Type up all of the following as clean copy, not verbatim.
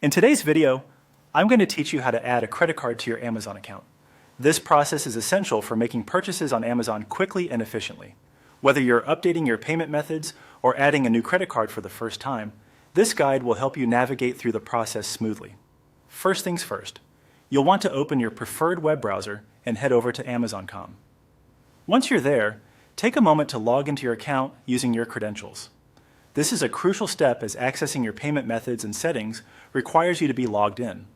In today's video, I'm going to teach you how to add a credit card to your Amazon account. This process is essential for making purchases on Amazon quickly and efficiently. Whether you're updating your payment methods or adding a new credit card for the first time, this guide will help you navigate through the process smoothly. First things first, you'll want to open your preferred web browser and head over to Amazon.com. Once you're there, take a moment to log into your account using your credentials. This is a crucial step as accessing your payment methods and settings requires you to be logged in.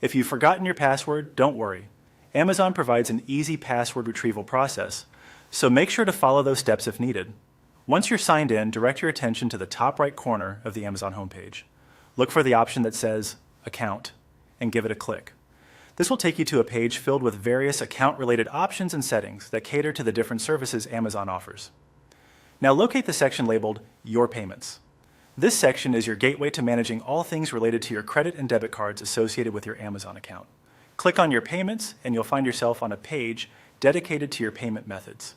If you've forgotten your password, don't worry. Amazon provides an easy password retrieval process, so make sure to follow those steps if needed. Once you're signed in, direct your attention to the top right corner of the Amazon homepage. Look for the option that says Account and give it a click. This will take you to a page filled with various account-related options and settings that cater to the different services Amazon offers. Now locate the section labeled Your Payments. This section is your gateway to managing all things related to your credit and debit cards associated with your Amazon account. Click on Your Payments and you'll find yourself on a page dedicated to your payment methods.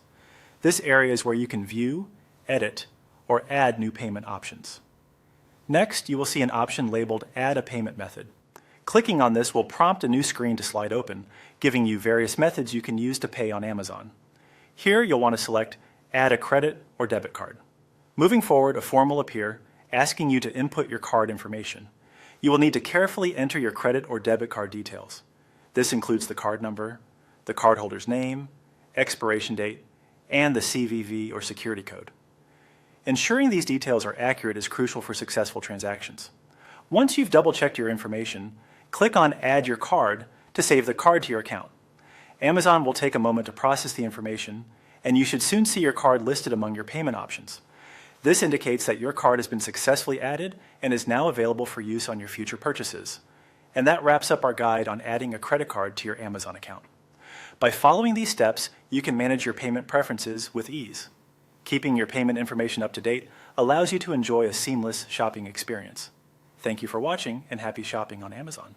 This area is where you can view, edit, or add new payment options. Next, you will see an option labeled Add a Payment Method. Clicking on this will prompt a new screen to slide open, giving you various methods you can use to pay on Amazon. Here, you'll want to select Add a credit or debit card. Moving forward, a form will appear asking you to input your card information. You will need to carefully enter your credit or debit card details. This includes the card number, the cardholder's name, expiration date, and the CVV or security code. Ensuring these details are accurate is crucial for successful transactions. Once you've double-checked your information, click on Add Your Card to save the card to your account. Amazon will take a moment to process the information, and you should soon see your card listed among your payment options. This indicates that your card has been successfully added and is now available for use on your future purchases. And that wraps up our guide on adding a credit card to your Amazon account. By following these steps, you can manage your payment preferences with ease. Keeping your payment information up to date allows you to enjoy a seamless shopping experience. Thank you for watching and happy shopping on Amazon.